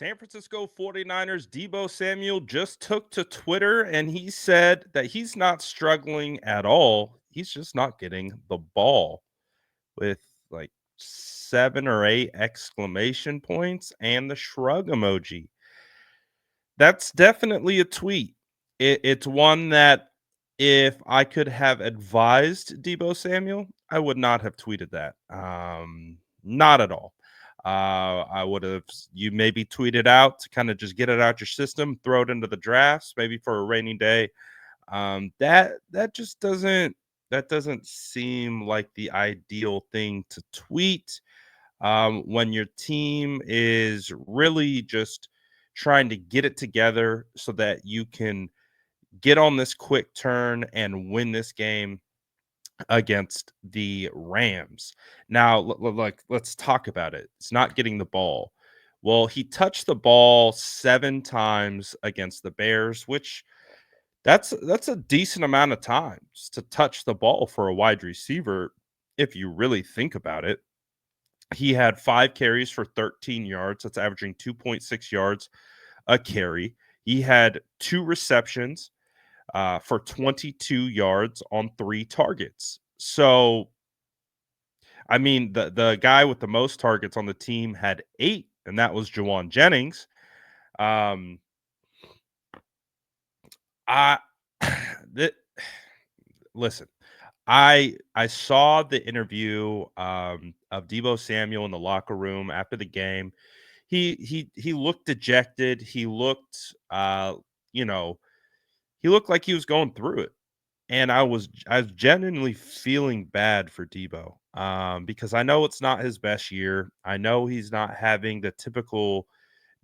San Francisco 49ers Deebo Samuel just took to Twitter and he said that he's not struggling at all. He's just not getting the ball with like 7 or 8 exclamation points and the shrug emoji. That's definitely a tweet. It's one that if I could have advised Deebo Samuel, I would not have tweeted that. Not at all. I would have you maybe tweet it out to kind of just get it out your system, throw it into the drafts, maybe for a rainy day. That just doesn't seem like the ideal thing to tweet when your team is really just trying to get it together so that you can get on this quick turn and win this game against the Rams. Now, let's talk about it. It's not getting the ball. Well, he touched the ball 7 times against the Bears, which that's a decent amount of times to touch the ball for a wide receiver if you really think about it. He had 5 carries for 13 yards. That's averaging 2.6 yards a carry. He had 2 receptions for 22 yards on 3 targets. So, I mean, the guy with the most targets on the team had 8, and that was Jawan Jennings. Um, I th- listen. I saw the interview of Deebo Samuel in the locker room after the game. He looked dejected. He looked you know, he looked like he was going through it. And I was genuinely feeling bad for Deebo, because I know it's not his best year. I know he's not having the typical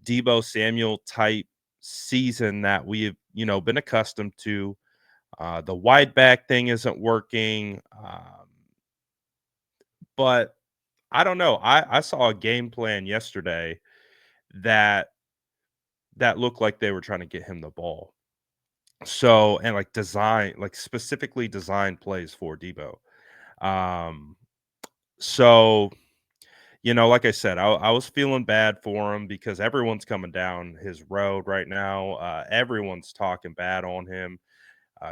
Deebo Samuel type season that we've, been accustomed to. The wide back thing isn't working. But I don't know. I saw a game plan yesterday that looked like they were trying to get him the ball. So, and like specifically designed plays for Debo. Um, so like I said, I was feeling bad for him because everyone's coming down his road right now. Everyone's talking bad on him.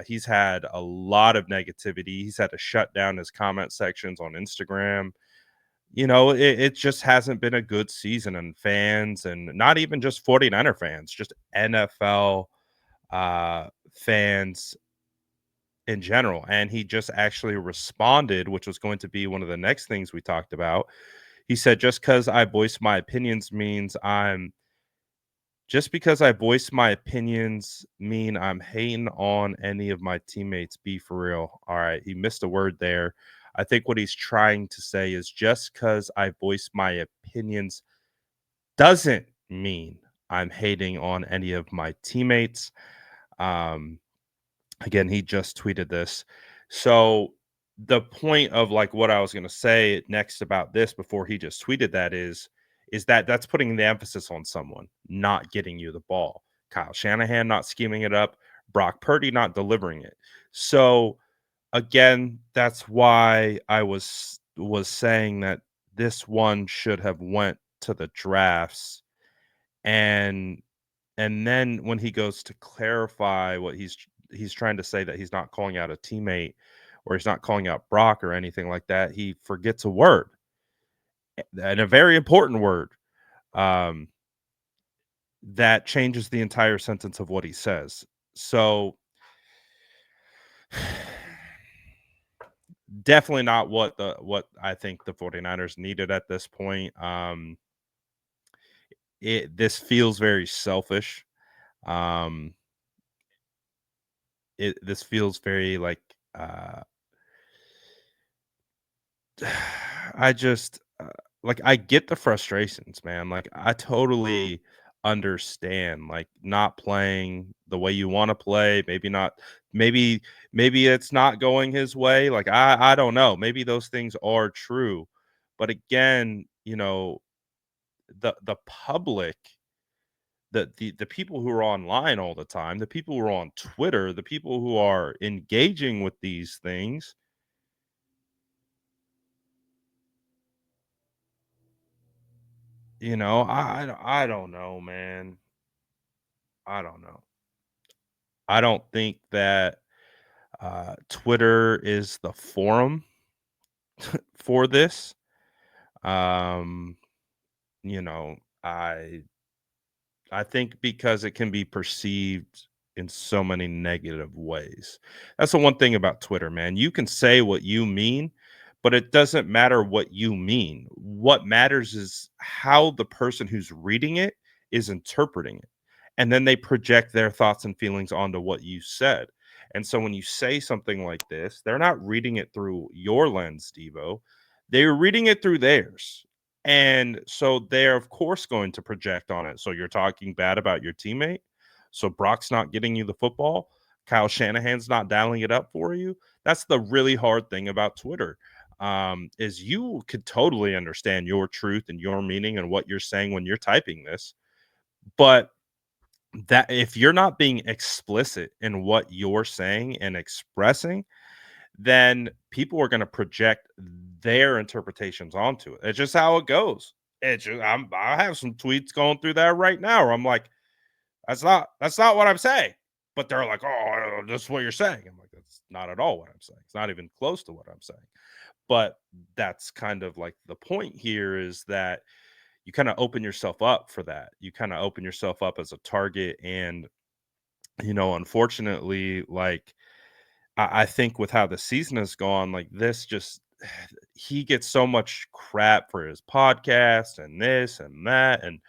He's had a lot of negativity. He's had to shut down his comment sections on Instagram. It just hasn't been a good season, and fans, and not even just 49er fans, just NFL fans in general. And he just actually responded, which was going to be one of the next things we talked about. He said, just because I voice my opinions mean I'm hating on any of my teammates. Be for real. All right. He missed a word there. I think what he's trying to say is just because I voice my opinions doesn't mean I'm hating on any of my teammates. Um, Again, he just tweeted this. So the point of like what I was going to say next about this before he just tweeted that is that that's putting the emphasis on someone not getting you the ball. Kyle Shanahan not scheming it up, Brock Purdy not delivering it. So again, that's why I was saying that this one should have went to the drafts. And then when he goes to clarify what he's trying to say, that he's not calling out a teammate or he's not calling out Brock or anything like that, he forgets a word, and a very important word, um, that changes the entire sentence of what he says. So definitely not what I think the 49ers needed at this point. This feels very selfish. Um, this feels very like uh I just like I get the frustrations, man. Like I totally understand like not playing the way you want to play, maybe not maybe maybe it's not going his way. Like I don't know. Maybe those things are true. But again, the public, the people who are online all the time, the people who are on Twitter, the people who are engaging with these things, I don't know, man. I don't know. I don't think that Twitter is the forum for this. Um, you know, I think because it can be perceived in so many negative ways. That's the one thing about Twitter, man. You can say what you mean, but it doesn't matter what you mean. What matters is how the person who's reading it is interpreting it. And then they project their thoughts and feelings onto what you said. And so when you say something like this, they're not reading it through your lens, Devo. They're reading it through theirs. And so they're of course going to project on it. So you're talking bad about your teammate. So Brock's not getting you the football. Kyle Shanahan's not dialing it up for you. That's the really hard thing about Twitter. Is you could totally understand your truth and your meaning and what you're saying when you're typing this, but that if you're not being explicit in what you're saying and expressing, then people are going to project their interpretations onto it. It's just how it goes. I have some tweets going through that right now where I'm like, that's not what I'm saying. But they're like, oh, this is what you're saying. I'm like, that's not at all what I'm saying. It's not even close to what I'm saying. But that's kind of like the point here is that you kind of open yourself up for that. You kind of open yourself up as a target. And, unfortunately, like I think with how the season has gone, like this just he gets so much crap for his podcast and this and that. And,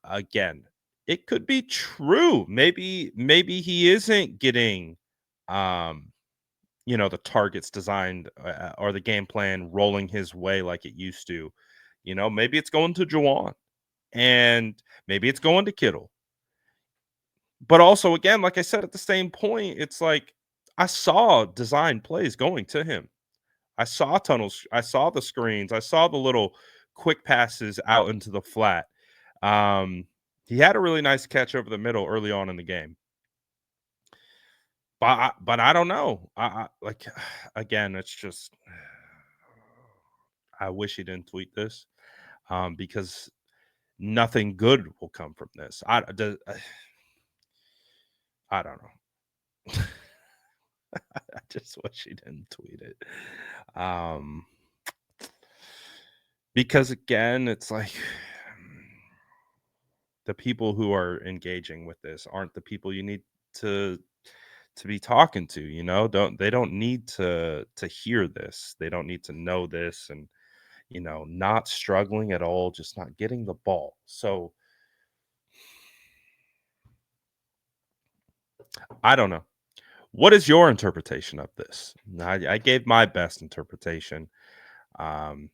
again, it could be true. Maybe he isn't getting, um, the targets designed or the game plan rolling his way like it used to. Maybe it's going to Jawan and maybe it's going to Kittle. But also, again, like I said, at the same point, it's like I saw design plays going to him. I saw tunnels. I saw the screens. I saw the little quick passes out into the flat. Um, he had a really nice catch over the middle early on in the game. But I don't know. Like again, it's just I wish he didn't tweet this because nothing good will come from this. I don't know. I just wish he didn't tweet it. Um, because again, it's like the people who are engaging with this aren't the people you need to be talking to, don't need to hear this. They don't need to know this and not struggling at all, just not getting the ball. So I don't know. What is your interpretation of this? I gave my best interpretation. Um,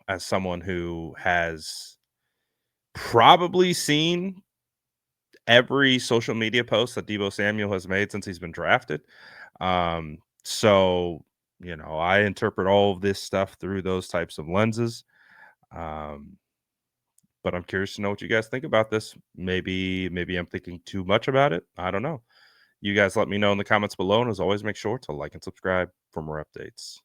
as someone who has probably seen every social media post that Deebo Samuel has made since he's been drafted. So, I interpret all of this stuff through those types of lenses. Um, but I'm curious to know what you guys think about this. Maybe I'm thinking too much about it. I don't know. You guys let me know in the comments below. And as always, make sure to like and subscribe for more updates.